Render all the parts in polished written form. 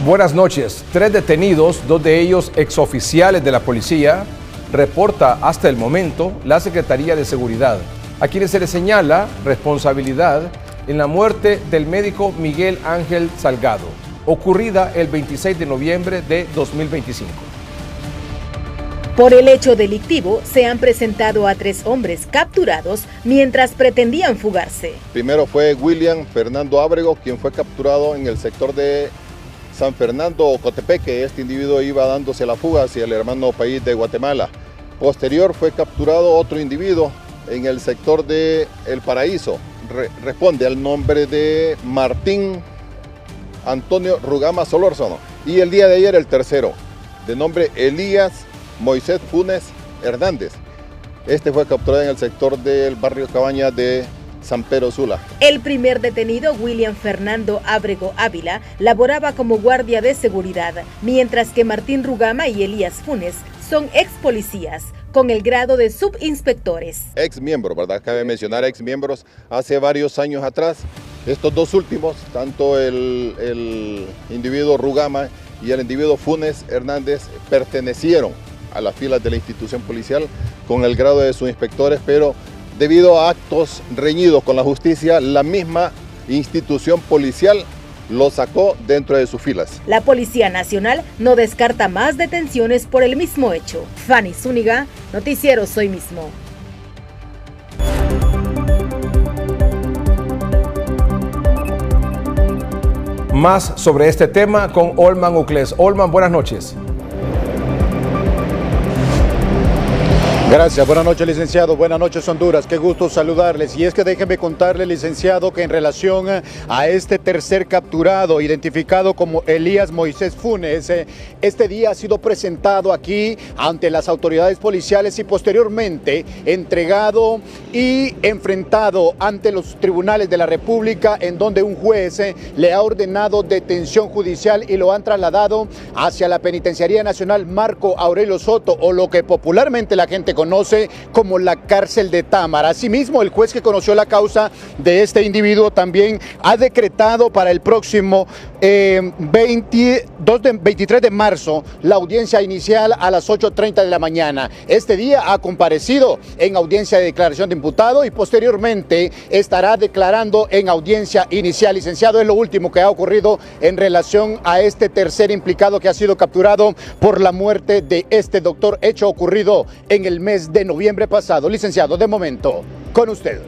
Buenas noches. 3 detenidos, 2 de ellos exoficiales de la policía, reporta hasta el momento la Secretaría de Seguridad, a quienes se les señala responsabilidad en la muerte del médico Miguel Ángel Salgado, ocurrida el 26 de noviembre de 2025. Por el hecho delictivo, se han presentado a 3 hombres capturados mientras pretendían fugarse. Primero fue William Fernando Ábrego, quien fue capturado en el sector de San Fernando, Cotepeque. Este individuo iba dándose la fuga hacia el hermano país de Guatemala. Posterior fue capturado otro individuo en el sector de El Paraíso. Responde al nombre de Martín Antonio Rugama Solórzano. Y el día de ayer el tercero, de nombre Elías Moisés Funes Hernández. Este fue capturado en el sector del barrio Cabaña de San Pedro Sula. El primer detenido, William Fernando Ábrego Ávila, laboraba como guardia de seguridad, mientras que Martín Rugama y Elías Funes son ex policías con el grado de subinspectores. Ex miembros, ¿verdad? Cabe mencionar ex miembros hace varios años atrás. Estos dos últimos, tanto el individuo Rugama y el individuo Funes Hernández, pertenecieron a las filas de la institución policial con el grado de subinspectores, pero debido a actos reñidos con la justicia, la misma institución policial lo sacó dentro de sus filas. La Policía Nacional no descarta más detenciones por el mismo hecho. Fanny Zúñiga, Noticiero Soy Mismo. Más sobre este tema con Olman Uclés. Olman, buenas noches. Gracias, buenas noches, licenciado, buenas noches, Honduras, qué gusto saludarles. Y es que déjeme contarle, licenciado, que en relación a este tercer capturado, identificado como Elías Moisés Funes, este día ha sido presentado aquí ante las autoridades policiales y posteriormente entregado y enfrentado ante los tribunales de la República, en donde un juez le ha ordenado detención judicial y lo han trasladado hacia la Penitenciaría Nacional Marco Aurelio Soto, o lo que popularmente la gente conoce como la cárcel de Támara. Asimismo, el juez que conoció la causa de este individuo también ha decretado para el próximo 23 de marzo la audiencia inicial a las 8:30 de la mañana. Este día ha comparecido en audiencia de declaración de imputado y posteriormente estará declarando en audiencia inicial. Licenciado, es lo último que ha ocurrido en relación a este tercer implicado que ha sido capturado por la muerte de este doctor, hecho ocurrido en el mes de noviembre pasado. Licenciado, de momento, con usted.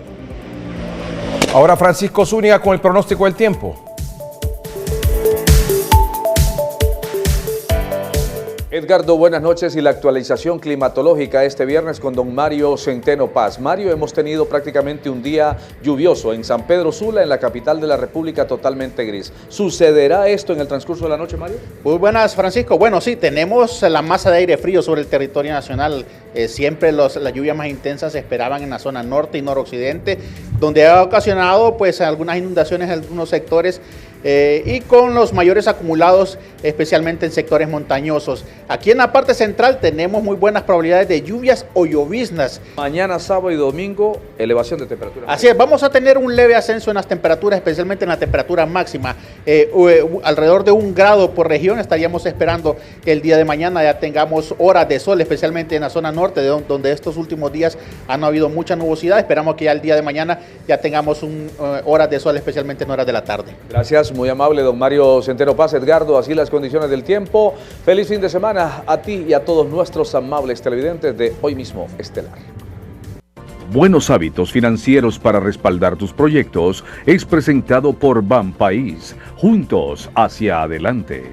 Ahora Francisco Zúñiga con el pronóstico del tiempo. Edgardo, buenas noches, y la actualización climatológica este viernes con don Mario Centeno Paz. Mario, hemos tenido prácticamente un día lluvioso en San Pedro Sula, en la capital de la República, totalmente gris. ¿Sucederá esto en el transcurso de la noche, Mario? Muy buenas, Francisco. Bueno, sí, tenemos la masa de aire frío sobre el territorio nacional. Siempre las lluvias más intensas se esperaban en la zona norte y noroccidente, donde ha ocasionado pues algunas inundaciones en algunos sectores y con los mayores acumulados, especialmente en sectores montañosos. Aquí en la parte central tenemos muy buenas probabilidades de lluvias o lloviznas. Mañana, sábado y domingo, elevación de temperatura. Así es, vamos a tener un leve ascenso en las temperaturas, especialmente en la temperatura máxima. Alrededor de 1 grado por región. Estaríamos esperando que el día de mañana ya tengamos horas de sol, especialmente en la zona norte, donde estos últimos días han habido mucha nubosidad. Esperamos que ya el día de mañana ya tengamos horas de sol, especialmente en horas de la tarde. Gracias, muy amable don Mario Centeno Paz. Edgardo, así las condiciones del tiempo. Feliz fin de semana a ti y a todos nuestros amables televidentes de Hoy Mismo Estelar. Buenos hábitos financieros para respaldar tus proyectos es presentado por Banpaís. Juntos hacia adelante.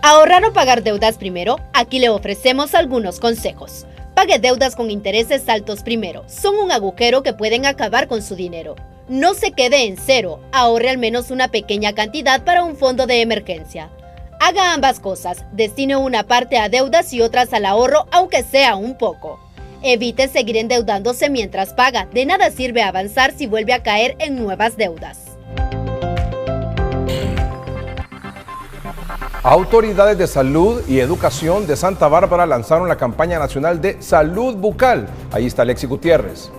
¿Ahorrar o pagar deudas primero? Aquí le ofrecemos algunos consejos. Pague deudas con intereses altos primero. Son un agujero que pueden acabar con su dinero. No se quede en cero. Ahorre al menos una pequeña cantidad para un fondo de emergencia. Haga ambas cosas. Destine una parte a deudas y otras al ahorro, aunque sea un poco. Evite seguir endeudándose mientras paga. De nada sirve avanzar si vuelve a caer en nuevas deudas. Autoridades de salud y educación de Santa Bárbara lanzaron la campaña nacional de salud bucal. Ahí está Alexis Gutiérrez.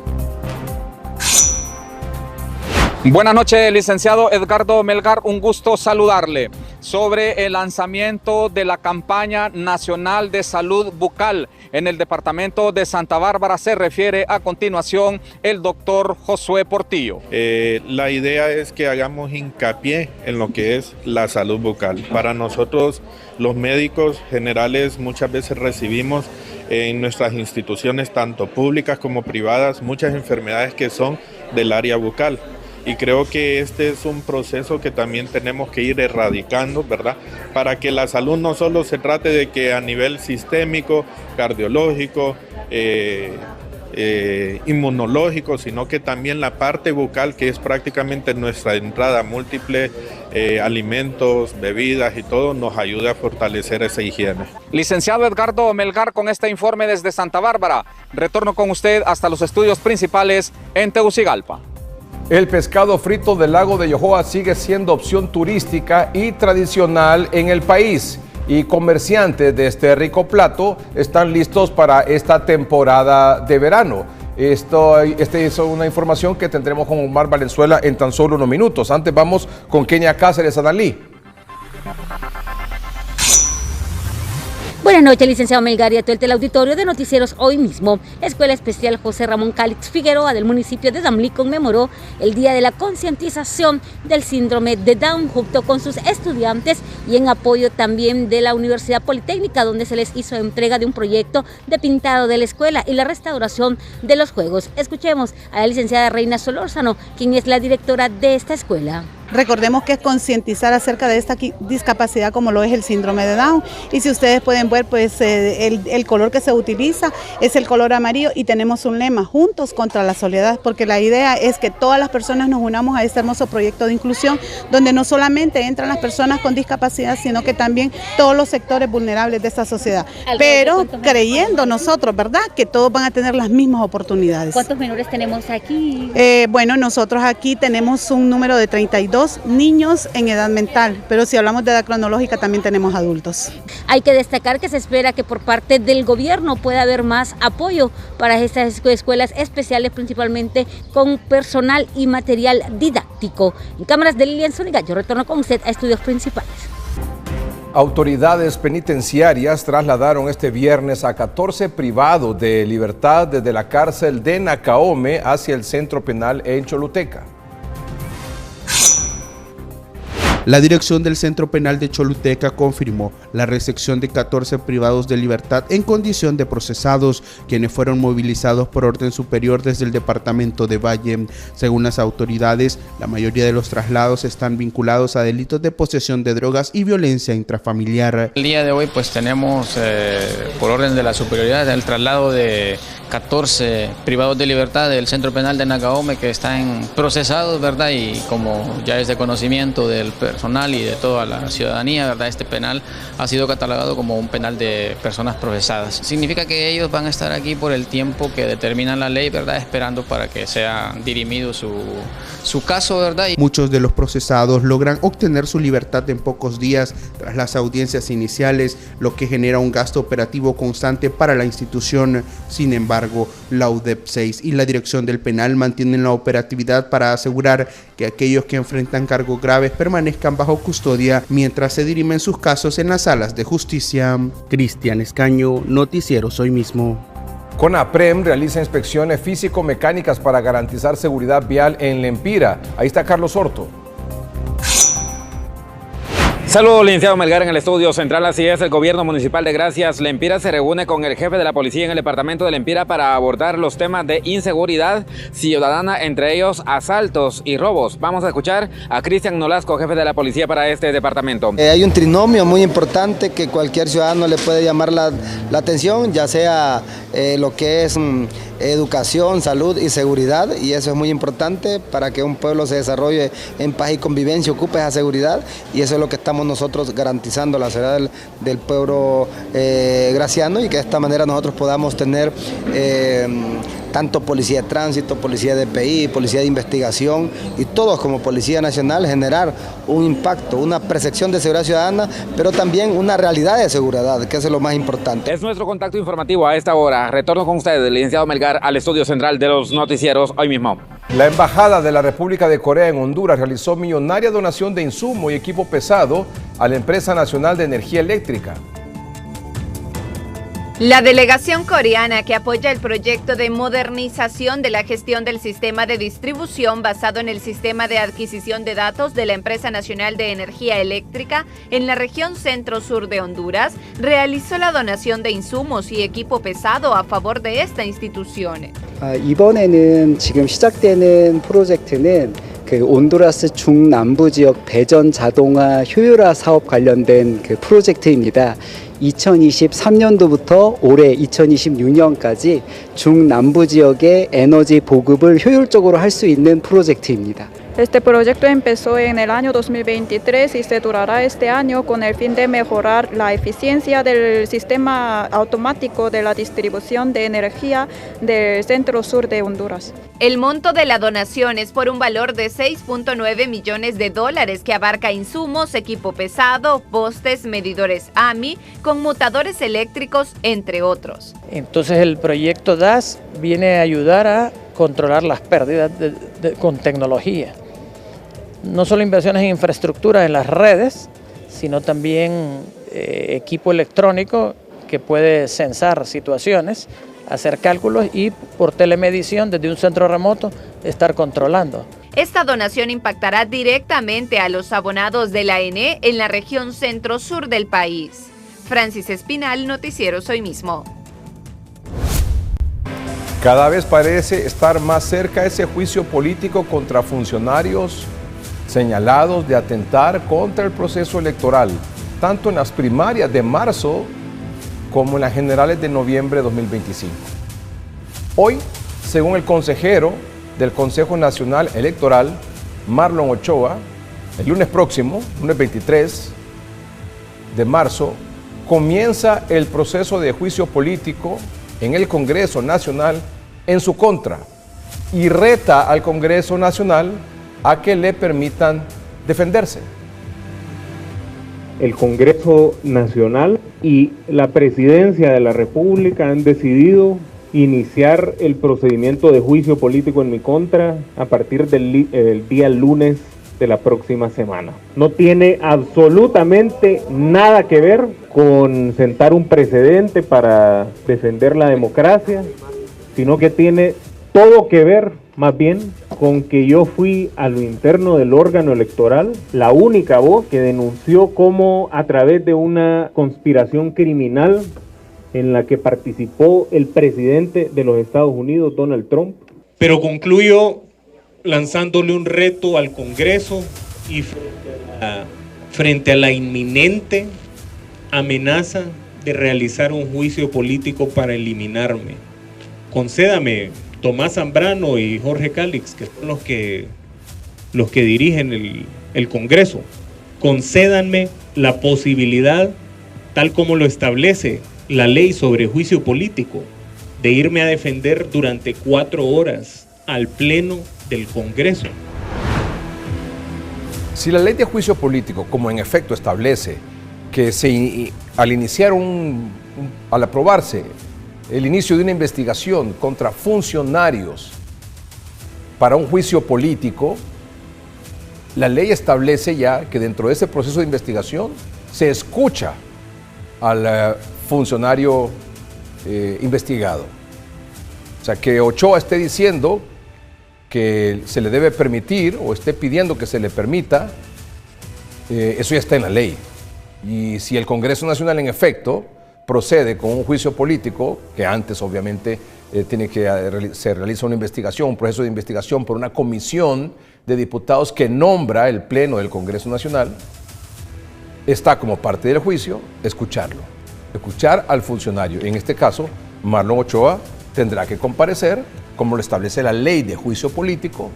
Buenas noches, licenciado Edgardo Melgar, un gusto saludarle. Sobre el lanzamiento de la campaña nacional de salud bucal en el departamento de Santa Bárbara se refiere a continuación el doctor Josué Portillo. La idea es que hagamos hincapié en lo que es la salud bucal. Para nosotros, los médicos generales, muchas veces recibimos en nuestras instituciones, tanto públicas como privadas, muchas enfermedades que son del área bucal. Y creo que este es un proceso que también tenemos que ir erradicando, ¿verdad? Para que la salud no solo se trate de que a nivel sistémico, cardiológico, inmunológico, sino que también la parte bucal, que es prácticamente nuestra entrada múltiple, alimentos, bebidas y todo, nos ayude a fortalecer esa higiene. Licenciado Edgardo Melgar, con este informe desde Santa Bárbara. Retorno con usted hasta los estudios principales en Tegucigalpa. El pescado frito del lago de Yohoa sigue siendo opción turística y tradicional en el país, y comerciantes de este rico plato están listos para esta temporada de verano. Esta es una información que tendremos con Omar Valenzuela en tan solo unos minutos. Antes vamos con Kenia Cáceres Adalí. Buenas noches, licenciado Melgar, y a todo el teleauditorio de Noticieros Hoy Mismo. Escuela Especial José Ramón Calix Figueroa del municipio de Damlí conmemoró el Día de la Concientización del Síndrome de Down junto con sus estudiantes y en apoyo también de la Universidad Politécnica, donde se les hizo entrega de un proyecto de pintado de la escuela y la restauración de los juegos. Escuchemos a la licenciada Reina Solórzano, quien es la directora de esta escuela. Recordemos que es concientizar acerca de esta discapacidad como lo es el síndrome de Down, y si ustedes pueden ver, pues el color que se utiliza es el color amarillo, y tenemos un lema: juntos contra la soledad, porque la idea es que todas las personas nos unamos a este hermoso proyecto de inclusión, donde no solamente entran las personas con discapacidad, sino que también todos los sectores vulnerables de esta sociedad, pero creyendo nosotros, ¿verdad?, que todos van a tener las mismas oportunidades. ¿Cuántos menores tenemos aquí? Bueno, nosotros aquí tenemos un número de 32 niños en edad mental, pero si hablamos de edad cronológica también tenemos adultos. Hay que destacar que se espera que por parte del gobierno pueda haber más apoyo para estas escuelas especiales, principalmente con personal y material didáctico. En cámaras de Lilian Zúñiga, yo retorno con usted a estudios principales. Autoridades penitenciarias trasladaron este viernes a 14 privados de libertad desde la cárcel de Nacaome hacia el centro penal en Choluteca. La dirección del Centro Penal de Choluteca confirmó la recepción de 14 privados de libertad en condición de procesados, quienes fueron movilizados por orden superior desde el departamento de Valle. Según las autoridades, la mayoría de los traslados están vinculados a delitos de posesión de drogas y violencia intrafamiliar. El día de hoy pues tenemos por orden de la superioridad el traslado de 14 privados de libertad del Centro Penal de Nacaome que están procesados, ¿verdad? Y como ya es de conocimiento del personal y de toda la ciudadanía, ¿verdad?, este penal ha sido catalogado como un penal de personas procesadas. Significa que ellos van a estar aquí por el tiempo que determina la ley, ¿verdad?, esperando para que sea dirimido su caso, ¿verdad? Muchos de los procesados logran obtener su libertad en pocos días tras las audiencias iniciales, lo que genera un gasto operativo constante para la institución. Sin embargo, la UDEP 6 y la dirección del penal mantienen la operatividad para asegurar que aquellos que enfrentan cargos graves permanezcan bajo custodia mientras se dirimen sus casos en las salas de justicia. Cristian Escaño, Noticieros Hoy Mismo. CONAPREM realiza inspecciones físico-mecánicas para garantizar seguridad vial en Lempira. Ahí está Carlos Horto. Saludos, licenciado Melgar, en el estudio central. Así es, el gobierno municipal de Gracias Lempira se reúne con el jefe de la policía en el departamento de Lempira para abordar los temas de inseguridad ciudadana, entre ellos asaltos y robos. Vamos a escuchar a Cristian Nolasco, jefe de la policía para este departamento. Hay un trinomio muy importante que cualquier ciudadano le puede llamar la atención, ya sea lo que es educación, salud y seguridad, y eso es muy importante para que un pueblo se desarrolle en paz y convivencia, ocupe esa seguridad, y eso es lo que estamos nosotros garantizando, la seguridad del pueblo graciano, y que de esta manera nosotros podamos tener tanto policía de tránsito, policía de PI, policía de investigación, y todos como Policía Nacional generar un impacto, una percepción de seguridad ciudadana, pero también una realidad de seguridad, que eso es lo más importante. Es nuestro contacto informativo a esta hora. Retorno con ustedes, licenciado Melgar, al estudio central de los Noticieros Hoy Mismo. La Embajada de la República de Corea en Honduras realizó millonaria donación de insumo y equipo pesado a la Empresa Nacional de Energía Eléctrica. La delegación coreana que apoya el proyecto de modernización de la gestión del sistema de distribución basado en el sistema de adquisición de datos de la Empresa Nacional de Energía Eléctrica en la región centro-sur de Honduras realizó la donación de insumos y equipo pesado a favor de esta institución. 이번에는 지금 시작되는 프로젝트는 그 온두라스 중남부 지역 배전 자동화 효율화 사업 관련된 그 프로젝트입니다. 2023년도부터 올해 2026년까지 중남부 지역의 에너지 보급을 효율적으로 할 수 있는 프로젝트입니다. Este proyecto empezó en el año 2023 y se durará este año con el fin de mejorar la eficiencia del sistema automático de la distribución de energía del centro-sur de Honduras. El monto de la donación es por un valor de $6.9 millones que abarca insumos, equipo pesado, postes, medidores AMI, conmutadores eléctricos, entre otros. Entonces el proyecto DAS viene a ayudar a controlar las pérdidas con tecnología. No solo inversiones en infraestructura en las redes, sino también equipo electrónico que puede censar situaciones, hacer cálculos y por telemedición desde un centro remoto estar controlando. Esta donación impactará directamente a los abonados de la ENE en la región centro-sur del país. Francis Espinal, Noticieros Hoy Mismo. Cada vez parece estar más cerca ese juicio político contra funcionarios señalados de atentar contra el proceso electoral, tanto en las primarias de marzo como en las generales de noviembre de 2025. Hoy, según el consejero del Consejo Nacional Electoral, Marlon Ochoa, el lunes próximo, lunes 23 de marzo, comienza el proceso de juicio político en el Congreso Nacional en su contra y reta al Congreso Nacional a que le permitan defenderse. El Congreso Nacional y la Presidencia de la República han decidido iniciar el procedimiento de juicio político en mi contra a partir del día lunes de la próxima semana. No tiene absolutamente nada que ver con sentar un precedente para defender la democracia, sino que tiene todo que ver más bien con que yo fui a lo interno del órgano electoral la única voz que denunció cómo a través de una conspiración criminal en la que participó el presidente de los Estados Unidos, Donald Trump. Pero concluyo lanzándole un reto al Congreso y frente a la inminente amenaza de realizar un juicio político para eliminarme. Concédame, Tomás Zambrano y Jorge Calix, que son los que dirigen el Congreso, concédanme la posibilidad, tal como lo establece la ley sobre juicio político, de irme a defender durante 4 horas al Pleno del Congreso. Si la ley de juicio político, como en efecto establece que al aprobarse el inicio de una investigación contra funcionarios para un juicio político, la ley establece ya que dentro de ese proceso de investigación se escucha al funcionario investigado. O sea, que Ochoa esté diciendo que se le debe permitir o esté pidiendo que se le permita, eso ya está en la ley. Y si el Congreso Nacional en efecto procede con un juicio político, que antes obviamente se realiza una investigación, un proceso de investigación por una comisión de diputados que nombra el Pleno del Congreso Nacional, está como parte del juicio escucharlo, escuchar al funcionario. En este caso, Marlon Ochoa tendrá que comparecer, como lo establece la ley de juicio político,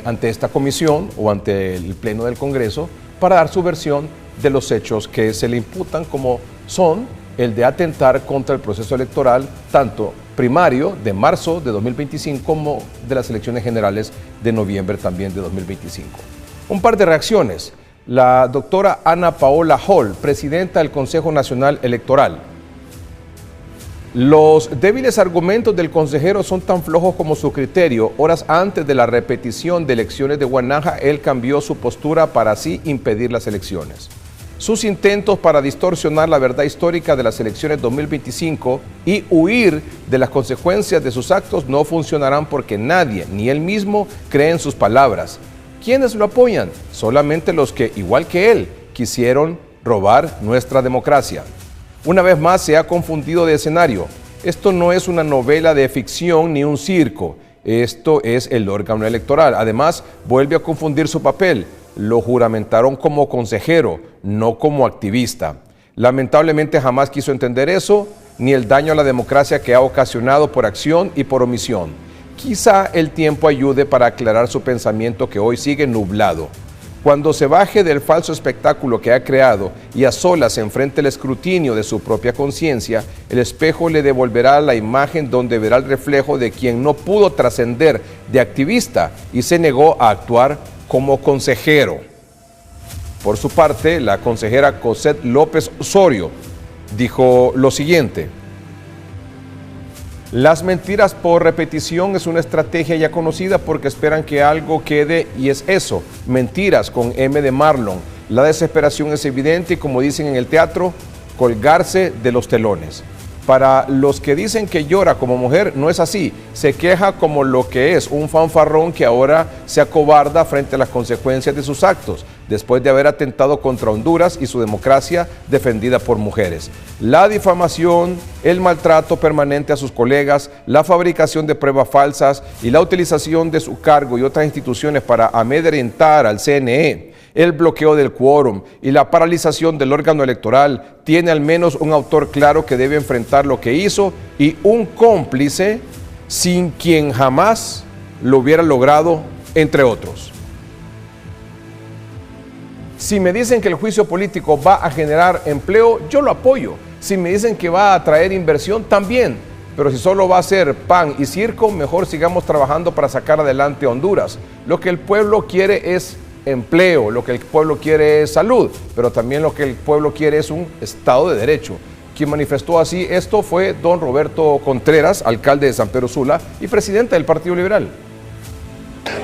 ante esta comisión o ante el Pleno del Congreso para dar su versión de los hechos que se le imputan, como son el de atentar contra el proceso electoral, tanto primario de marzo de 2025 como de las elecciones generales de noviembre también de 2025. Un par de reacciones. La doctora Ana Paola Hall, presidenta del Consejo Nacional Electoral. Los débiles argumentos del consejero son tan flojos como su criterio. Horas antes de la repetición de elecciones de Guanaja, él cambió su postura para así impedir las elecciones. Sus intentos para distorsionar la verdad histórica de las elecciones 2025 y huir de las consecuencias de sus actos no funcionarán porque nadie, ni él mismo, cree en sus palabras. ¿Quiénes lo apoyan? Solamente los que, igual que él, quisieron robar nuestra democracia. Una vez más se ha confundido de escenario. Esto no es una novela de ficción ni un circo. Esto es el órgano electoral. Además, vuelve a confundir su papel. Lo juramentaron como consejero, no como activista. Lamentablemente jamás quiso entender eso, ni el daño a la democracia que ha ocasionado por acción y por omisión. Quizá el tiempo ayude para aclarar su pensamiento que hoy sigue nublado. Cuando se baje del falso espectáculo que ha creado y a solas se enfrente el escrutinio de su propia conciencia, el espejo le devolverá la imagen donde verá el reflejo de quien no pudo trascender de activista y se negó a actuar como consejero. Por su parte, la consejera Cosette López Osorio dijo lo siguiente: las mentiras por repetición es una estrategia ya conocida porque esperan que algo quede y es eso, mentiras con M de Marlon. La desesperación es evidente y, como dicen en el teatro, colgarse de los telones. Para los que dicen que llora como mujer, no es así. Se queja como lo que es, un fanfarrón que ahora se acobarda frente a las consecuencias de sus actos, después de haber atentado contra Honduras y su democracia defendida por mujeres. La difamación, el maltrato permanente a sus colegas, la fabricación de pruebas falsas y la utilización de su cargo y otras instituciones para amedrentar al CNE, el bloqueo del quórum y la paralización del órgano electoral, tiene al menos un autor claro que debe enfrentar lo que hizo y un cómplice sin quien jamás lo hubiera logrado, entre otros. Si me dicen que el juicio político va a generar empleo, yo lo apoyo. Si me dicen que va a traer inversión, también. Pero si solo va a ser pan y circo, mejor sigamos trabajando para sacar adelante a Honduras. Lo que el pueblo quiere es empleo, lo que el pueblo quiere es salud, pero también lo que el pueblo quiere es un Estado de Derecho. Quien manifestó así esto fue don Roberto Contreras, alcalde de San Pedro Sula y presidente del Partido Liberal.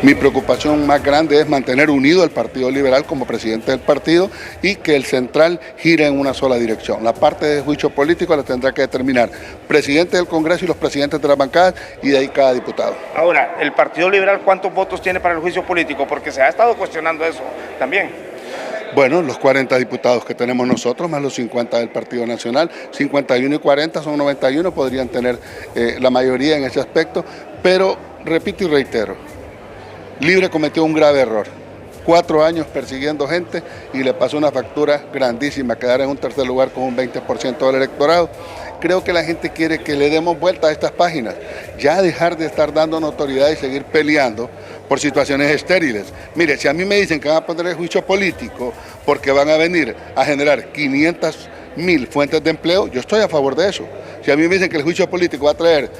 Mi preocupación más grande es mantener unido el Partido Liberal como presidente del partido y que el central gire en una sola dirección. La parte de juicio político la tendrá que determinar el presidente del Congreso y los presidentes de las bancadas y de ahí cada diputado. Ahora, ¿el Partido Liberal cuántos votos tiene para el juicio político? Porque se ha estado cuestionando eso también. Bueno, los 40 diputados que tenemos nosotros, más los 50 del Partido Nacional, 51 y 40 son 91, podrían tener la mayoría en ese aspecto, pero repito y reitero, Libre cometió un grave error. 4 años persiguiendo gente y le pasó una factura grandísima, quedar en un tercer lugar con un 20% del electorado. Creo que la gente quiere que le demos vuelta a estas páginas, ya dejar de estar dando notoriedad y seguir peleando por situaciones estériles. Mire, si a mí me dicen que van a poner el juicio político porque van a venir a generar 500.000 fuentes de empleo, yo estoy a favor de eso. Si a mí me dicen que el juicio político va a traer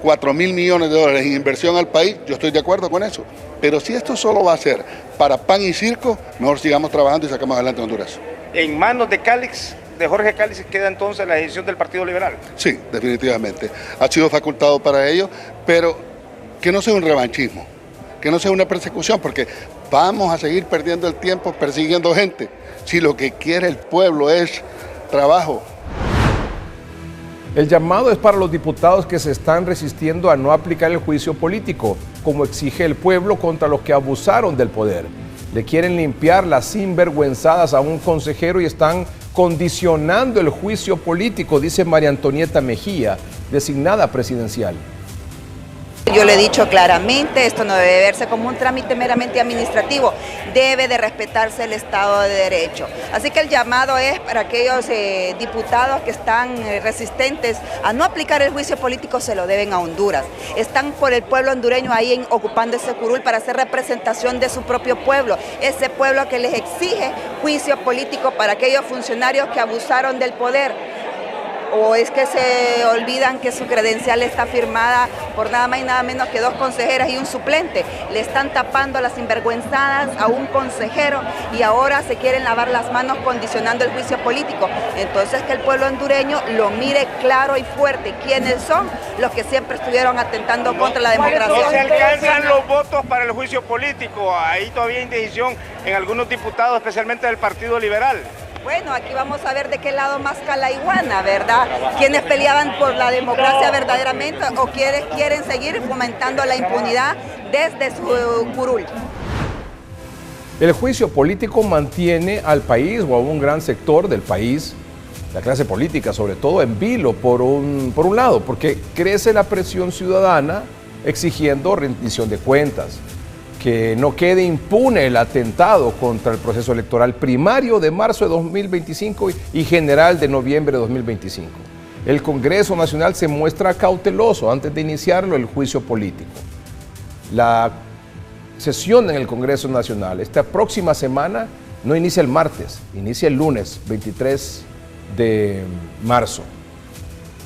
4.000 millones de dólares en inversión al país, yo estoy de acuerdo con eso. Pero si esto solo va a ser para pan y circo, mejor sigamos trabajando y sacamos adelante Honduras. En manos de Cálix, de Jorge Cálix, queda entonces la decisión del Partido Liberal. Sí, definitivamente. Ha sido facultado para ello, pero que no sea un revanchismo, que no sea una persecución, porque vamos a seguir perdiendo el tiempo persiguiendo gente. Si lo que quiere el pueblo es trabajo. El llamado es para los diputados que se están resistiendo a no aplicar el juicio político, como exige el pueblo contra los que abusaron del poder. Le quieren limpiar las sinvergüenzadas a un consejero y están condicionando el juicio político, dice María Antonieta Mejía, designada presidencial. Yo le he dicho claramente, esto no debe verse como un trámite meramente administrativo, debe de respetarse el Estado de Derecho. Así que el llamado es para aquellos diputados que están resistentes a no aplicar el juicio político, se lo deben a Honduras. Están por el pueblo hondureño ahí ocupando ese curul para hacer representación de su propio pueblo, ese pueblo que les exige juicio político para aquellos funcionarios que abusaron del poder. ¿O es que se olvidan que su credencial está firmada por nada más y nada menos que 2 consejeras y un suplente? Le están tapando las sinvergüenzadas a un consejero y ahora se quieren lavar las manos condicionando el juicio político. Entonces que el pueblo hondureño lo mire claro y fuerte. ¿Quiénes son los que siempre estuvieron atentando contra la democracia? No se alcanzan los votos para el juicio político. Ahí todavía hay indecisión en algunos diputados, especialmente del Partido Liberal. Bueno, aquí vamos a ver de qué lado más la iguana, ¿verdad? ¿Quiénes peleaban por la democracia verdaderamente o quienes quieren seguir fomentando la impunidad desde su curul? El juicio político mantiene al país o a un gran sector del país, la clase política sobre todo, en vilo por un lado, porque crece la presión ciudadana exigiendo rendición de cuentas, que no quede impune el atentado contra el proceso electoral primario de marzo de 2025 y general de noviembre de 2025. El Congreso Nacional se muestra cauteloso antes de iniciarlo el juicio político. La sesión en el Congreso Nacional esta próxima semana no inicia el martes, inicia el lunes 23 de marzo.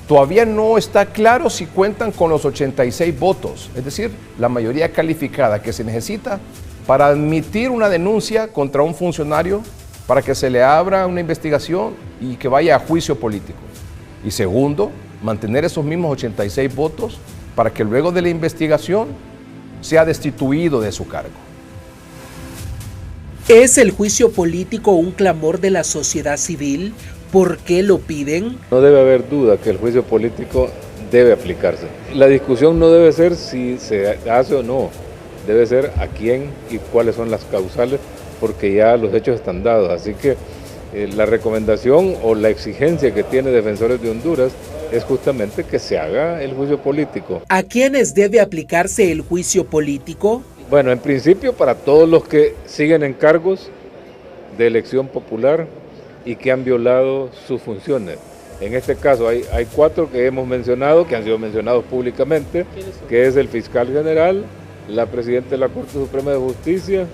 Todavía no está claro si cuentan con los 86 votos, es decir, la mayoría calificada que se necesita para admitir una denuncia contra un funcionario para que se le abra una investigación y que vaya a juicio político. Y segundo, mantener esos mismos 86 votos para que luego de la investigación sea destituido de su cargo. ¿Es el juicio político un clamor de la sociedad civil? ¿Por qué lo piden? No debe haber duda que el juicio político debe aplicarse. La discusión no debe ser si se hace o no, debe ser a quién y cuáles son las causales, porque ya los hechos están dados. Así que la recomendación o la exigencia que tiene Defensores de Honduras es justamente que se haga el juicio político. ¿A quiénes debe aplicarse el juicio político? Bueno, en principio para todos los que siguen en cargos de elección popular y que han violado sus funciones. En este caso hay 4 que hemos mencionado, que han sido mencionados públicamente, que es el fiscal general, la presidenta de la Corte Suprema de Justicia,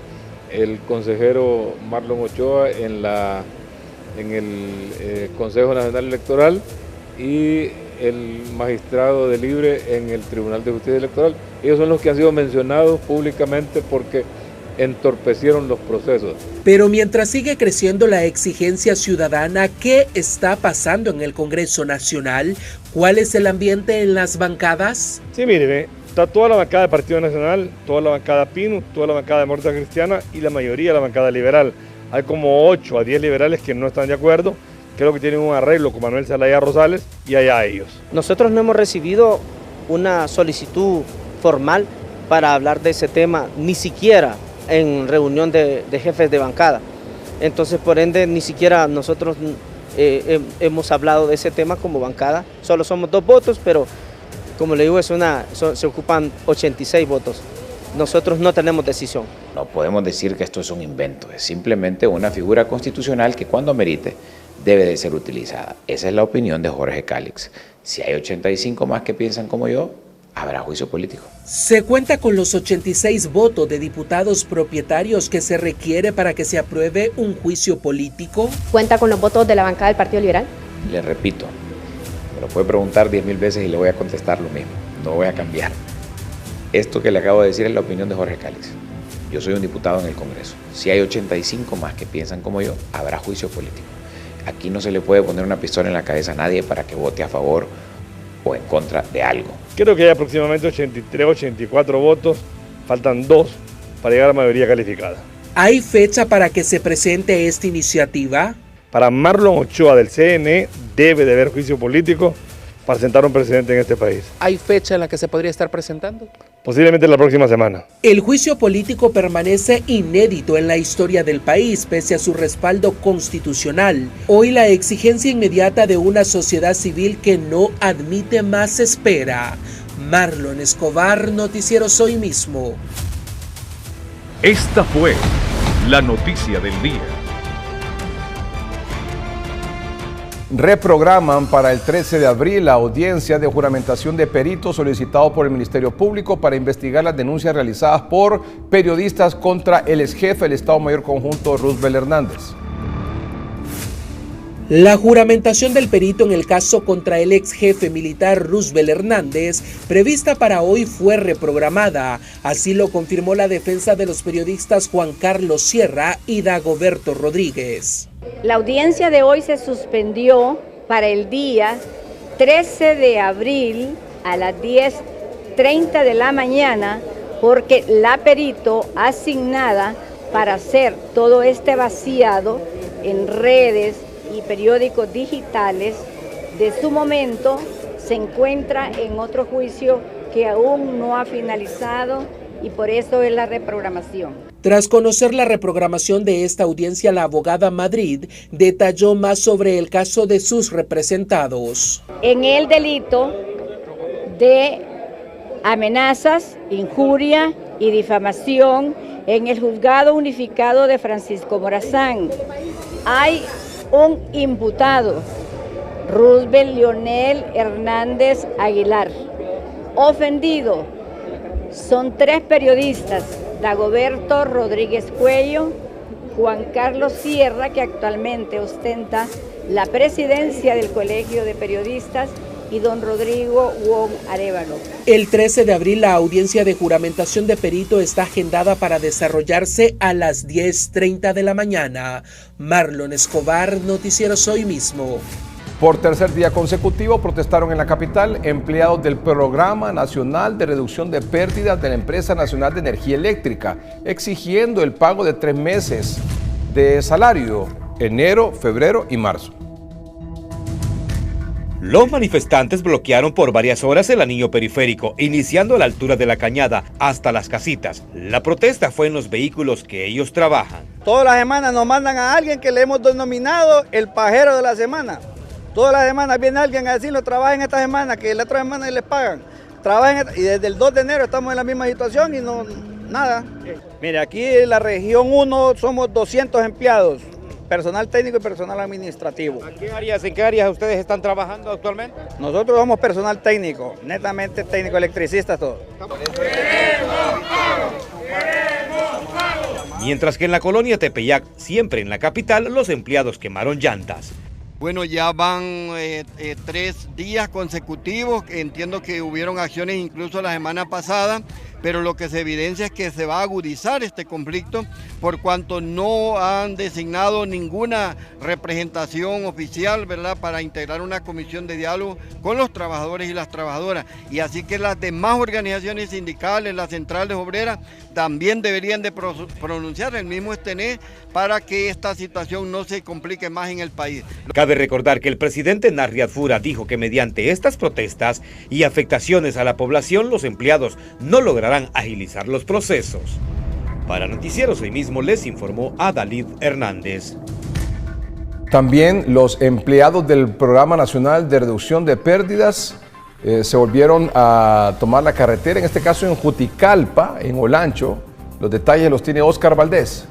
el consejero Marlon Ochoa en el Consejo Nacional Electoral y el magistrado de Libre en el Tribunal de Justicia Electoral. Ellos son los que han sido mencionados públicamente porque entorpecieron los procesos. Pero mientras sigue creciendo la exigencia ciudadana, ¿qué está pasando en el Congreso Nacional? ¿Cuál es el ambiente en las bancadas? Sí, mire, está toda la bancada del Partido Nacional, toda la bancada PINU, toda la bancada Demócrata Cristiana y la mayoría de la bancada liberal. Hay como 8 a 10 liberales que no están de acuerdo, creo que tienen un arreglo con Manuel Zelaya Rosales y allá ellos. Nosotros no hemos recibido una solicitud formal para hablar de ese tema, ni siquiera en reunión de jefes de bancada. Entonces, por ende, ni siquiera nosotros hemos hablado de ese tema como bancada. Solo somos 2 votos, pero como le digo, se ocupan 86 votos. Nosotros no tenemos decisión. No podemos decir que esto es un invento, es simplemente una figura constitucional que cuando merite debe de ser utilizada. Esa es la opinión de Jorge Calix. Si hay 85 más que piensan como yo, habrá juicio político. ¿Se cuenta con los 86 votos de diputados propietarios que se requiere para que se apruebe un juicio político? ¿Cuenta con los votos de la bancada del Partido Liberal? Le repito, me lo puede preguntar 10.000 veces y le voy a contestar lo mismo. No voy a cambiar. Esto que le acabo de decir es la opinión de Jorge Calix. Yo soy un diputado en el Congreso. Si hay 85 más que piensan como yo, habrá juicio político. Aquí no se le puede poner una pistola en la cabeza a nadie para que vote a favor o en contra de algo. Creo que hay aproximadamente 83, 84 votos, faltan 2 para llegar a la mayoría calificada. ¿Hay fecha para que se presente esta iniciativa? Para Marlon Ochoa del CNE debe de haber juicio político para sentar un presidente en este país. ¿Hay fecha en la que se podría estar presentando? Posiblemente la próxima semana. El juicio político permanece inédito en la historia del país pese a su respaldo constitucional. Hoy la exigencia inmediata de una sociedad civil que no admite más espera. Marlon Escobar, Noticieros Hoy Mismo. Esta fue la noticia del día. Reprograman para el 13 de abril la audiencia de juramentación de peritos solicitado por el Ministerio Público para investigar las denuncias realizadas por periodistas contra el exjefe del Estado Mayor Conjunto, Roosevelt Hernández. La juramentación del perito en el caso contra el ex jefe militar Roosevelt Hernández, prevista para hoy, fue reprogramada. Así lo confirmó la defensa de los periodistas Juan Carlos Sierra y Dagoberto Rodríguez. La audiencia de hoy se suspendió para el día 13 de abril a las 10:30 de la mañana porque la perito asignada para hacer todo este vaciado en redes y periódicos digitales, de su momento se encuentra en otro juicio que aún no ha finalizado y por eso es la reprogramación. Tras conocer la reprogramación de esta audiencia, la abogada Madrid detalló más sobre el caso de sus representados. En el delito de amenazas, injuria y difamación en el juzgado unificado de Francisco Morazán, hay un imputado, Roosevelt Leonel Hernández Aguilar. Ofendido son 3 periodistas, Dagoberto Rodríguez Cuello, Juan Carlos Sierra, que actualmente ostenta la presidencia del Colegio de Periodistas, y don Rodrigo Wong Arévalo. El 13 de abril la audiencia de juramentación de perito está agendada para desarrollarse a las 10:30 de la mañana. Marlon Escobar, Noticieros Hoy Mismo. Por tercer día consecutivo protestaron en la capital empleados del Programa Nacional de Reducción de Pérdidas de la Empresa Nacional de Energía Eléctrica, exigiendo el pago de 3 meses de salario, enero, febrero y marzo. Los manifestantes bloquearon por varias horas el anillo periférico, iniciando a la altura de la Cañada hasta las casitas. La protesta fue en los vehículos que ellos trabajan. Todas las semanas nos mandan a alguien que le hemos denominado el pajero de la semana. Todas las semanas viene alguien a decirlo, trabajen esta semana, que la otra semana les pagan. Trabajen y desde el 2 de enero estamos en la misma situación y no, nada. Mire, aquí en la región 1 somos 200 empleados. Personal técnico y personal administrativo. ¿En qué áreas ustedes están trabajando actualmente? Nosotros somos personal técnico, netamente técnico, electricistas, todo. Mientras que en la colonia Tepeyac, siempre en la capital, los empleados quemaron llantas. Bueno, ya van 3 días consecutivos, entiendo que hubieron acciones incluso la semana pasada, pero lo que se evidencia es que se va a agudizar este conflicto por cuanto no han designado ninguna representación oficial, ¿verdad?, para integrar una comisión de diálogo con los trabajadores y las trabajadoras. Y así que las demás organizaciones sindicales, las centrales obreras, también deberían de pronunciar el mismo ESTENE para que esta situación no se complique más en el país. Cabe recordar que el presidente Narriad Fura dijo que mediante estas protestas y afectaciones a la población, los empleados no lograrán agilizar los procesos. Para Noticieros Hoy Mismo les informó Adalid Hernández. También los empleados del Programa Nacional de Reducción de Pérdidas se volvieron a tomar la carretera, en este caso en Juticalpa, en Olancho. Los detalles los tiene Oscar Valdés.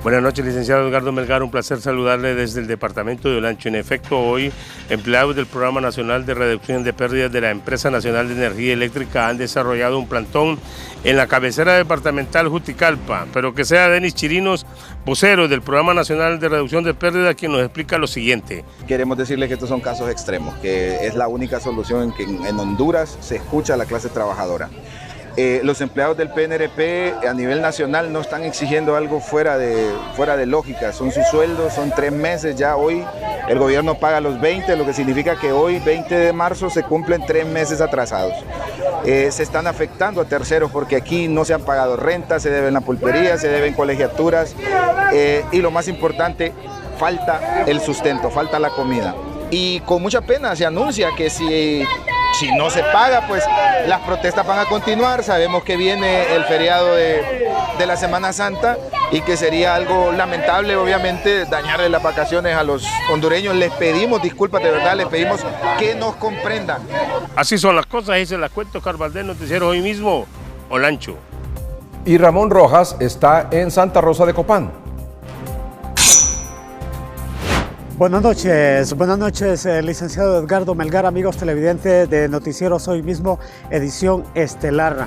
Buenas noches, licenciado Edgardo Melgar, un placer saludarle desde el departamento de Olancho. En efecto, hoy empleados del Programa Nacional de Reducción de Pérdidas de la Empresa Nacional de Energía Eléctrica han desarrollado un plantón en la cabecera departamental Juticalpa, pero que sea Denis Chirinos, vocero del Programa Nacional de Reducción de Pérdidas, quien nos explica lo siguiente. Queremos decirles que estos son casos extremos, que es la única solución en que en Honduras se escucha a la clase trabajadora. Los empleados del PNRP a nivel nacional no están exigiendo algo fuera de lógica, son sus sueldos, son 3 meses ya. Hoy el gobierno paga los 20, lo que significa que hoy 20 de marzo se cumplen 3 meses atrasados. Se están afectando a terceros porque aquí no se han pagado rentas, se deben la pulpería, se deben colegiaturas y lo más importante, falta el sustento, falta la comida. Y con mucha pena se anuncia que si no se paga, pues las protestas van a continuar. Sabemos que viene el feriado de la Semana Santa y que sería algo lamentable, obviamente, dañarle las vacaciones a los hondureños. Les pedimos disculpas, de verdad, les pedimos que nos comprendan. Así son las cosas y se las cuento, Oscar Valdés, Noticiero Hoy Mismo, Olancho. Y Ramón Rojas está en Santa Rosa de Copán. Buenas noches, licenciado Edgardo Melgar, amigos televidentes de Noticieros Hoy Mismo, edición estelar.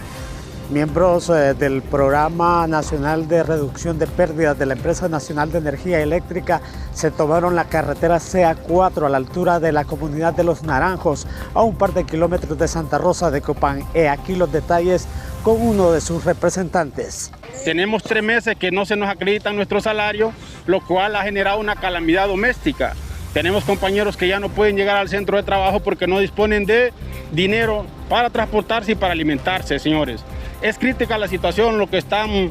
Miembros del Programa Nacional de Reducción de Pérdidas de la Empresa Nacional de Energía Eléctrica se tomaron la carretera CA4 a la altura de la comunidad de Los Naranjos, a un par de kilómetros de Santa Rosa de Copán. He aquí los detalles con uno de sus representantes. Tenemos 3 meses que no se nos acredita nuestro salario, lo cual ha generado una calamidad doméstica. Tenemos compañeros que ya no pueden llegar al centro de trabajo porque no disponen de dinero para transportarse y para alimentarse, señores. Es crítica la situación, lo que están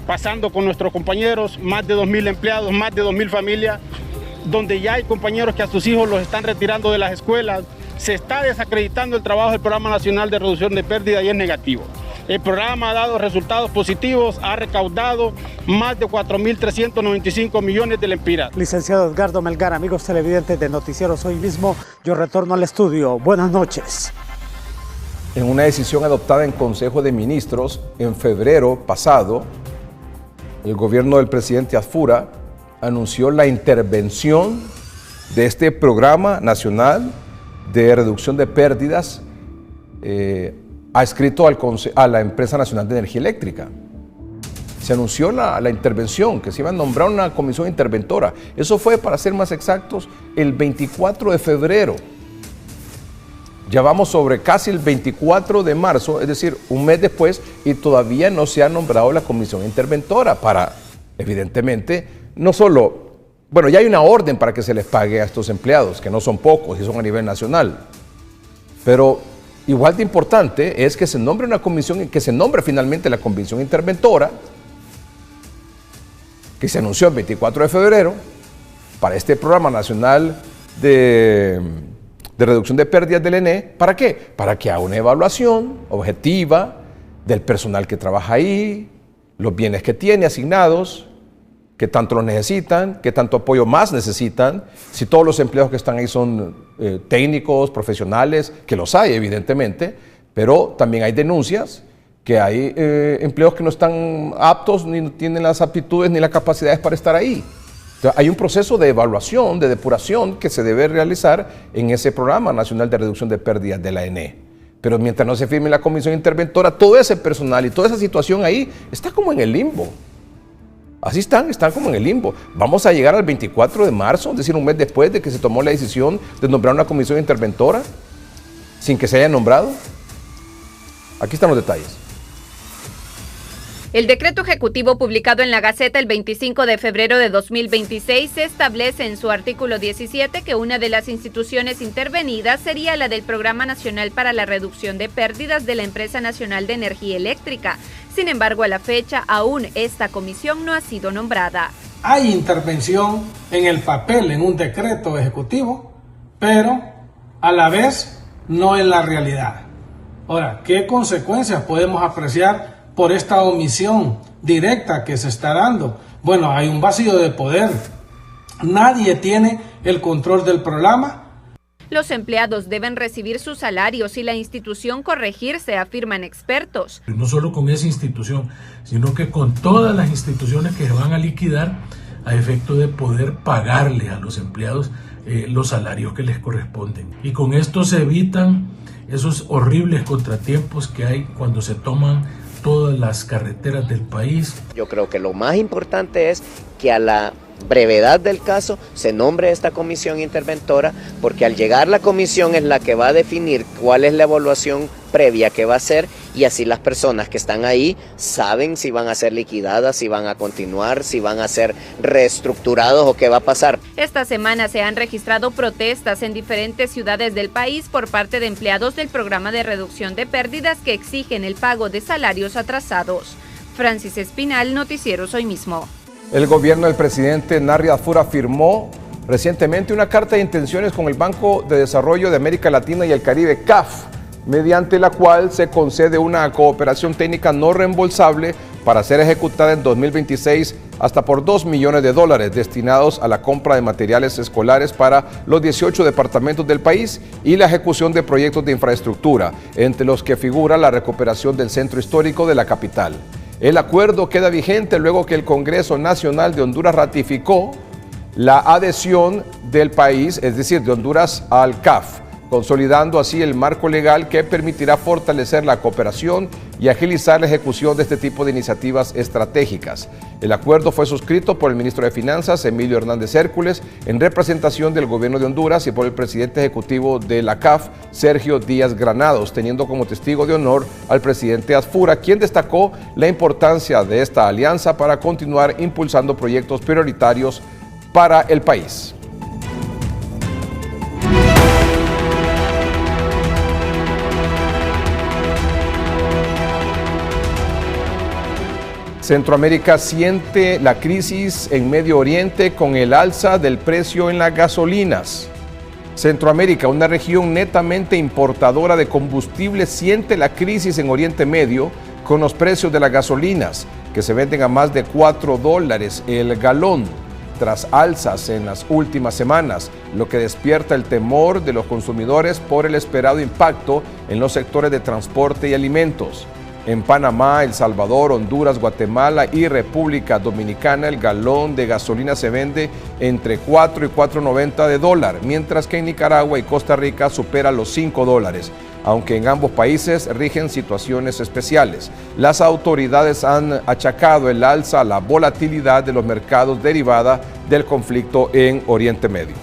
pasando con nuestros compañeros, más de 2.000 empleados, más de 2.000 familias, donde ya hay compañeros que a sus hijos los están retirando de las escuelas. Se está desacreditando el trabajo del Programa Nacional de Reducción de Pérdida y es negativo. El programa ha dado resultados positivos, ha recaudado más de 4.395 millones de lempiras. Licenciado Edgardo Melgar, amigos televidentes de Noticieros Hoy Mismo, yo retorno al estudio. Buenas noches. En una decisión adoptada en Consejo de Ministros en febrero pasado, el gobierno del presidente Azfura anunció la intervención de este Programa Nacional de Reducción de Pérdidas adscrito a la Empresa Nacional de Energía Eléctrica. Se anunció la intervención, que se iba a nombrar una comisión interventora. Eso fue, para ser más exactos, el 24 de febrero. Ya vamos sobre casi el 24 de marzo, es decir, un mes después, y todavía no se ha nombrado la comisión interventora para, evidentemente, no solo, bueno, ya hay una orden para que se les pague a estos empleados, que no son pocos y son a nivel nacional, pero igual de importante es que se nombre una comisión, que se nombre finalmente la comisión interventora, que se anunció el 24 de febrero para este Programa Nacional de Reducción de Pérdidas del ENE. ¿Para qué? Para que haga una evaluación objetiva del personal que trabaja ahí, los bienes que tiene asignados, qué tanto los necesitan, qué tanto apoyo más necesitan, si todos los empleados que están ahí son técnicos, profesionales, que los hay evidentemente, pero también hay denuncias que hay empleados que no están aptos, ni tienen las aptitudes ni las capacidades para estar ahí. Entonces, hay un proceso de evaluación, de depuración que se debe realizar en ese Programa Nacional de Reducción de Pérdidas de la ENE. Pero mientras no se firme la comisión interventora, todo ese personal y toda esa situación ahí está como en el limbo. Así están como en el limbo. Vamos a llegar al 24 de marzo, es decir, un mes después de que se tomó la decisión de nombrar una comisión interventora, sin que se haya nombrado. Aquí están los detalles. El decreto ejecutivo publicado en la Gaceta el 25 de febrero de 2026 establece en su artículo 17 que una de las instituciones intervenidas sería la del Programa Nacional para la Reducción de Pérdidas de la Empresa Nacional de Energía Eléctrica. Sin embargo, a la fecha, aún esta comisión no ha sido nombrada. Hay intervención en el papel, en un decreto ejecutivo, pero a la vez no en la realidad. Ahora, ¿qué consecuencias podemos apreciar por esta omisión directa que se está dando? Bueno, hay un vacío de poder. Nadie tiene el control del programa. Los empleados deben recibir sus salarios y la institución corregirse, afirman expertos. No solo con esa institución, sino que con todas las instituciones que se van a liquidar a efecto de poder pagarle a los empleados los salarios que les corresponden. Y con esto se evitan esos horribles contratiempos que hay cuando se toman todas las carreteras del país. Yo creo que lo más importante es que a la brevedad del caso se nombre esta comisión interventora, porque al llegar la comisión es la que va a definir cuál es la evaluación previa que va a hacer, y así las personas que están ahí saben si van a ser liquidadas, si van a continuar, si van a ser reestructurados o qué va a pasar. Esta semana se han registrado protestas en diferentes ciudades del país por parte de empleados del Programa de Reducción de Pérdidas que exigen el pago de salarios atrasados. Francis Espinal, Noticieros Hoy Mismo. El gobierno del presidente Narri Azfura firmó recientemente una carta de intenciones con el Banco de Desarrollo de América Latina y el Caribe, CAF, mediante la cual se concede una cooperación técnica no reembolsable para ser ejecutada en 2026 hasta por $2 millones destinados a la compra de materiales escolares para los 18 departamentos del país y la ejecución de proyectos de infraestructura, entre los que figura la recuperación del centro histórico de la capital. El acuerdo queda vigente luego que el Congreso Nacional de Honduras ratificó la adhesión del país, es decir, de Honduras al CAF, consolidando así el marco legal que permitirá fortalecer la cooperación y agilizar la ejecución de este tipo de iniciativas estratégicas. El acuerdo fue suscrito por el ministro de Finanzas, Emilio Hernández Hércules, en representación del gobierno de Honduras y por el presidente ejecutivo de la CAF, Sergio Díaz Granados, teniendo como testigo de honor al presidente Asfura, quien destacó la importancia de esta alianza para continuar impulsando proyectos prioritarios para el país. Centroamérica siente la crisis en Medio Oriente con el alza del precio en las gasolinas. Centroamérica, una región netamente importadora de combustible, siente la crisis en Oriente Medio con los precios de las gasolinas, que se venden a más de $4 el galón, tras alzas en las últimas semanas, lo que despierta el temor de los consumidores por el esperado impacto en los sectores de transporte y alimentos. En Panamá, El Salvador, Honduras, Guatemala y República Dominicana, el galón de gasolina se vende entre $4 y $4.90, mientras que en Nicaragua y Costa Rica supera los $5, aunque en ambos países rigen situaciones especiales. Las autoridades han achacado el alza a la volatilidad de los mercados derivada del conflicto en Oriente Medio.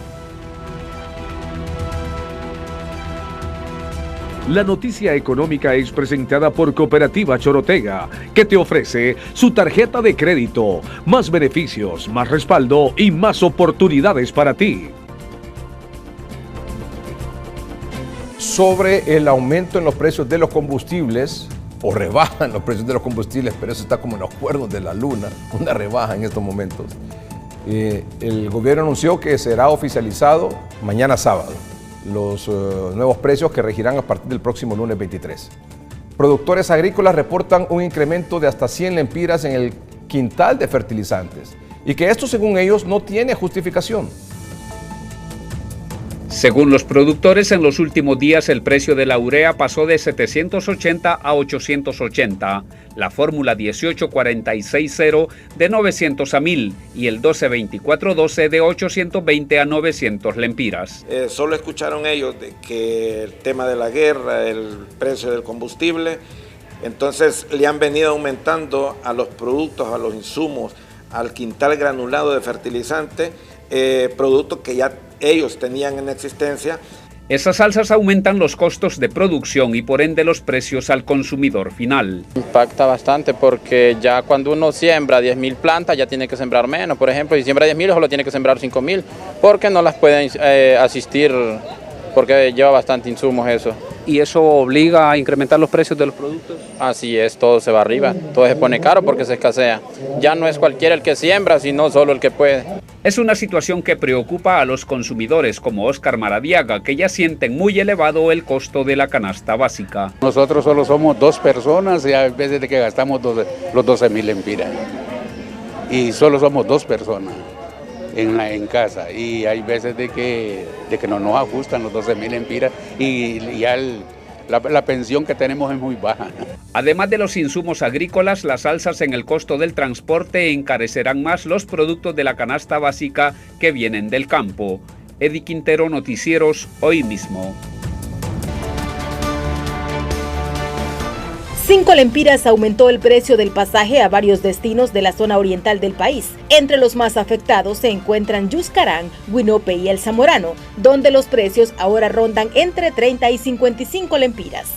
La noticia económica es presentada por Cooperativa Chorotega, que te ofrece su tarjeta de crédito, más beneficios, más respaldo y más oportunidades para ti. Sobre el aumento en los precios de los combustibles, o rebaja en los precios de los combustibles, pero eso está como en los cuernos de la luna, una rebaja en estos momentos. El gobierno anunció que será oficializado mañana sábado los nuevos precios que regirán a partir del próximo lunes 23. Productores agrícolas reportan un incremento de hasta 100 lempiras en el quintal de fertilizantes y que esto, según ellos, no tiene justificación. Según los productores, en los últimos días el precio de la urea pasó de 780 a 880, la fórmula 18460 de 900 a 1000 y el 122412 de 820 a 900 lempiras. Solo escucharon ellos de que el tema de la guerra, el precio del combustible, entonces le han venido aumentando a los productos, a los insumos, al quintal granulado de fertilizante, productos que ya ellos tenían en existencia. Esas alzas aumentan los costos de producción y por ende los precios al consumidor final. Impacta bastante porque ya cuando uno siembra 10.000 plantas ya tiene que sembrar menos. Por ejemplo, si siembra 10.000 solo tiene que sembrar 5.000 porque no las pueden asistir, porque lleva bastante insumos eso. ¿Y eso obliga a incrementar los precios de los productos? Así es, todo se va arriba, todo se pone caro porque se escasea. Ya no es cualquiera el que siembra, sino solo el que puede. Es una situación que preocupa a los consumidores como Óscar Maradiaga, que ya sienten muy elevado el costo de la canasta básica. Nosotros solo somos 2 personas y a veces de que gastamos los 12.000 lempiras. Y solo somos 2 personas en casa y hay veces de que no nos ajustan los 12.000 lempiras y ya la pensión que tenemos es muy baja. Además de los insumos agrícolas, las alzas en el costo del transporte encarecerán más los productos de la canasta básica que vienen del campo. Eddie Quintero, Noticieros, Hoy Mismo. 5 lempiras aumentó el precio del pasaje a varios destinos de la zona oriental del país. Entre los más afectados se encuentran Yuscarán, Huinope y El Zamorano, donde los precios ahora rondan entre 30 y 55 lempiras.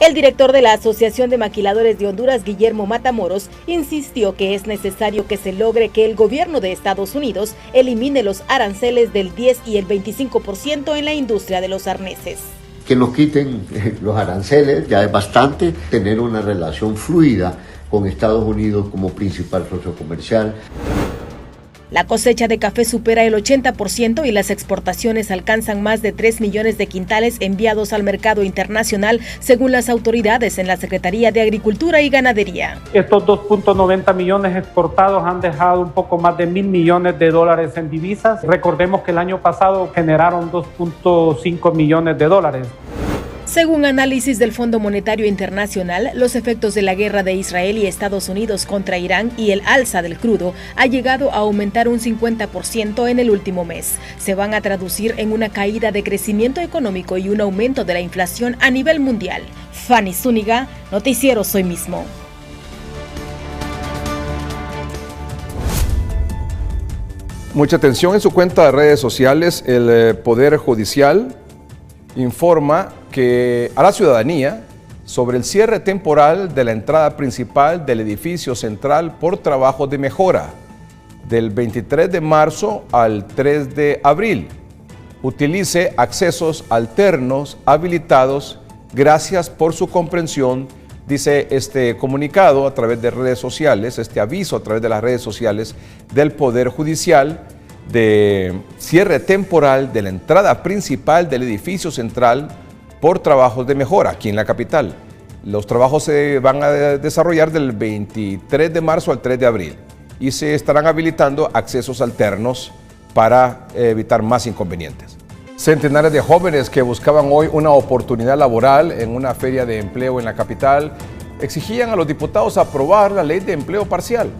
El director de la Asociación de Maquiladores de Honduras, Guillermo Matamoros, insistió que es necesario que se logre que el gobierno de Estados Unidos elimine los aranceles del 10 y el 25% en la industria de los arneses. Que nos quiten los aranceles, ya es bastante, tener una relación fluida con Estados Unidos como principal socio comercial. La cosecha de café supera el 80% y las exportaciones alcanzan más de 3 millones de quintales enviados al mercado internacional, según las autoridades en la Secretaría de Agricultura y Ganadería. Estos 2.90 millones exportados han dejado un poco más de $1.000 millones en divisas. Recordemos que el año pasado generaron $2.5 millones. Según análisis del Fondo Monetario Internacional, los efectos de la guerra de Israel y Estados Unidos contra Irán y el alza del crudo ha llegado a aumentar un 50% en el último mes. Se van a traducir en una caída de crecimiento económico y un aumento de la inflación a nivel mundial. Fanny Zúñiga, Noticiero Hoy Mismo. Mucha atención. En su cuenta de redes sociales, el Poder Judicial informa que a la ciudadanía sobre el cierre temporal de la entrada principal del edificio central por trabajos de mejora del 23 de marzo al 3 de abril. Utilice accesos alternos habilitados. Gracias por su comprensión, dice este comunicado a través de redes sociales, este aviso a través de las redes sociales del Poder Judicial de cierre temporal de la entrada principal del edificio central por trabajos de mejora aquí en la capital. Los trabajos se van a desarrollar del 23 de marzo al 3 de abril y se estarán habilitando accesos alternos para evitar más inconvenientes. Centenares de jóvenes que buscaban hoy una oportunidad laboral en una feria de empleo en la capital exigían a los diputados aprobar la ley de empleo parcial.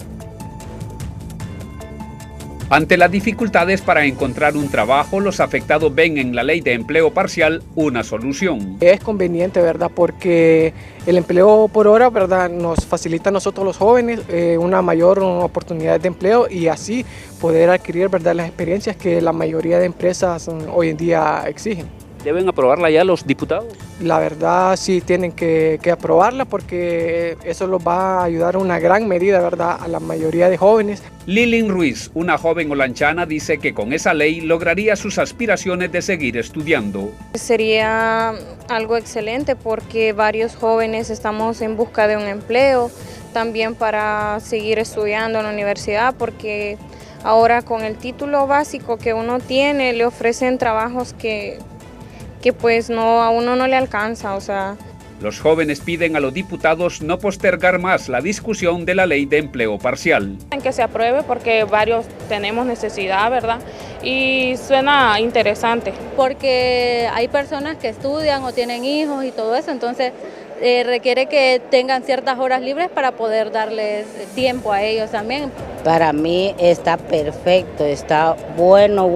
Ante las dificultades para encontrar un trabajo, los afectados ven en la ley de empleo parcial una solución. Es conveniente, ¿verdad? Porque el empleo por hora, ¿verdad?, nos facilita a nosotros los jóvenes una mayor oportunidad de empleo y así poder adquirir, ¿verdad?, las experiencias que la mayoría de empresas hoy en día exigen. ¿Deben aprobarla ya los diputados? La verdad sí tienen que aprobarla porque eso los va a ayudar una gran medida, ¿verdad?, a la mayoría de jóvenes. Lilin Ruiz, una joven olanchana, dice que con esa ley lograría sus aspiraciones de seguir estudiando. Sería algo excelente porque varios jóvenes estamos en busca de un empleo, también para seguir estudiando en la universidad, porque ahora con el título básico que uno tiene le ofrecen trabajos que pues no, a uno no le alcanza, o sea. Los jóvenes piden a los diputados no postergar más la discusión de la ley de empleo parcial. Que se apruebe porque varios tenemos necesidad, ¿verdad? Y suena interesante. Porque hay personas que estudian o tienen hijos y todo eso, entonces requiere que tengan ciertas horas libres para poder darles tiempo a ellos también. Para mí está perfecto, está bueno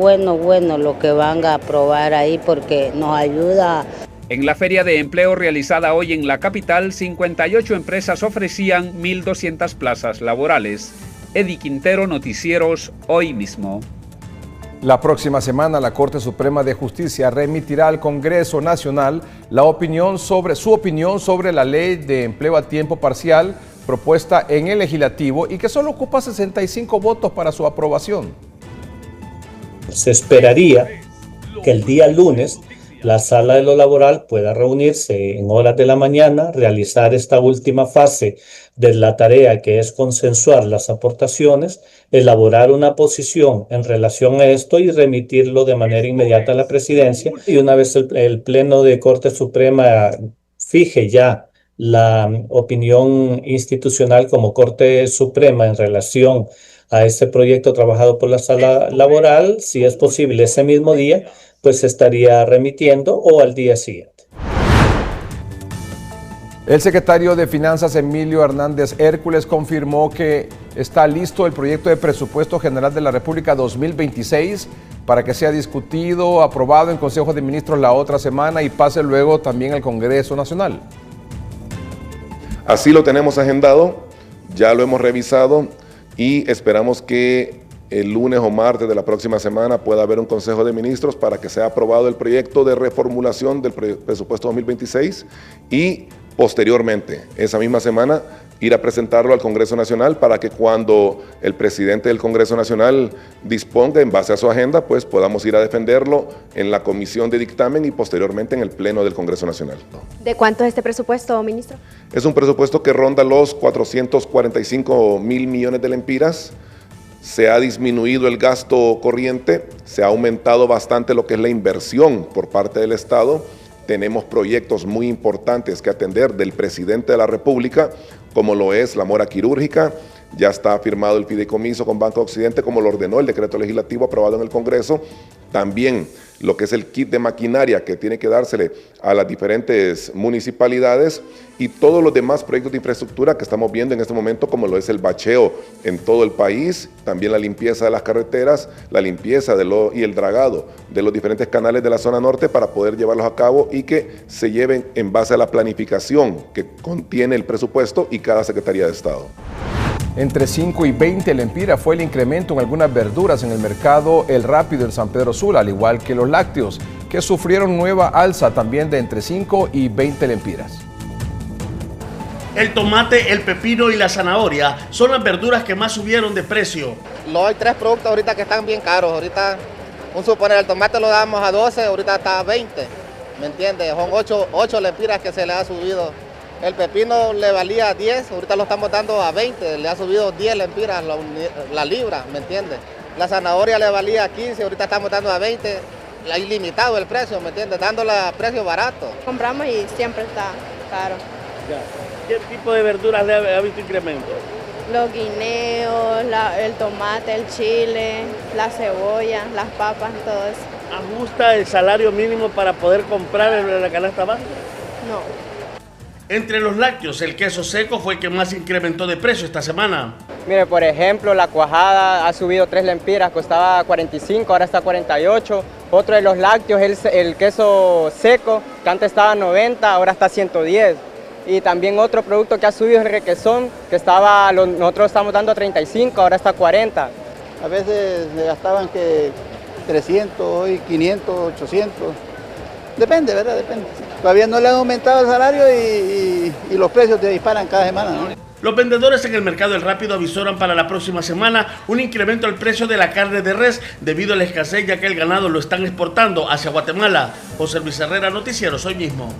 lo que van a aprobar ahí porque nos ayuda. En la feria de empleo realizada hoy en la capital, 58 empresas ofrecían 1.200 plazas laborales. Eddie Quintero, Noticieros Hoy Mismo. La próxima semana la Corte Suprema de Justicia remitirá al Congreso Nacional su opinión sobre la ley de empleo a tiempo parcial propuesta en el legislativo y que solo ocupa 65 votos para su aprobación. Se esperaría que el día lunes la Sala de lo Laboral pueda reunirse en horas de la mañana, realizar esta última fase de la tarea que es consensuar las aportaciones, elaborar una posición en relación a esto y remitirlo de manera inmediata a la presidencia. Y una vez el Pleno de Corte Suprema fije ya la opinión institucional como Corte Suprema en relación a este proyecto trabajado por la Sala Laboral, si es posible ese mismo día, pues se estaría remitiendo o al día siguiente. El secretario de Finanzas, Emilio Hernández Hércules, confirmó que está listo el proyecto de presupuesto general de la República 2026 para que sea discutido, aprobado en Consejo de Ministros la otra semana y pase luego también al Congreso Nacional. Así lo tenemos agendado, ya lo hemos revisado y esperamos que el lunes o martes de la próxima semana pueda haber un Consejo de Ministros para que sea aprobado el proyecto de reformulación del presupuesto 2026 y posteriormente, esa misma semana, ir a presentarlo al Congreso Nacional para que cuando el presidente del Congreso Nacional disponga en base a su agenda, pues podamos ir a defenderlo en la comisión de dictamen y posteriormente en el Pleno del Congreso Nacional. ¿De cuánto es este presupuesto, ministro? Es un presupuesto que ronda los 445 mil millones de lempiras. Se ha disminuido el gasto corriente, se ha aumentado bastante lo que es la inversión por parte del Estado. Tenemos proyectos muy importantes que atender del presidente de la República, como lo es la mora quirúrgica. Ya está firmado el fideicomiso con Banco Occidente, como lo ordenó el decreto legislativo aprobado en el Congreso, también lo que es el kit de maquinaria que tiene que dársele a las diferentes municipalidades y todos los demás proyectos de infraestructura que estamos viendo en este momento, como lo es el bacheo en todo el país, también la limpieza de las carreteras, la limpieza y el dragado de los diferentes canales de la zona norte para poder llevarlos a cabo y que se lleven en base a la planificación que contiene el presupuesto y cada Secretaría de Estado. Entre 5 y 20 lempiras fue el incremento en algunas verduras en el mercado El Rápido en San Pedro Sula, al igual que los lácteos, que sufrieron nueva alza también de entre 5 y 20 lempiras. El tomate, el pepino y la zanahoria son las verduras que más subieron de precio. Hay 3 productos ahorita que están bien caros. Ahorita, suponer, el tomate lo damos a 12, ahorita está a 20, ¿me entiendes? Son 8 lempiras que se le ha subido. El pepino le valía 10, ahorita lo estamos dando a 20, le ha subido 10 lempiras la libra, ¿me entiendes? La zanahoria le valía 15, ahorita estamos dando a 20, ilimitado el precio, ¿me entiendes? Dándole a precio barato. Compramos y siempre está caro. ¿Qué tipo de verduras le ha visto incremento? Los guineos, el tomate, el chile, la cebolla, las papas, todo eso. ¿Ajusta el salario mínimo para poder comprar la canasta básica? No. Entre los lácteos, el queso seco fue el que más incrementó de precio esta semana. Mire, por ejemplo, la cuajada ha subido 3 lempiras, costaba 45, ahora está 48. Otro de los lácteos es el queso seco, que antes estaba 90, ahora está 110. Y también otro producto que ha subido es el requesón, que nosotros estamos dando a 35, ahora está a 40. A veces me gastaban que 300, hoy 500, 800. Depende, ¿verdad? Depende. Todavía no le han aumentado el salario y los precios se disparan cada semana, ¿no? Los vendedores en el mercado El Rápido avisoran para la próxima semana un incremento al precio de la carne de res debido a la escasez, ya que el ganado lo están exportando hacia Guatemala. José Luis Herrera, Noticiero Hoy Mismo.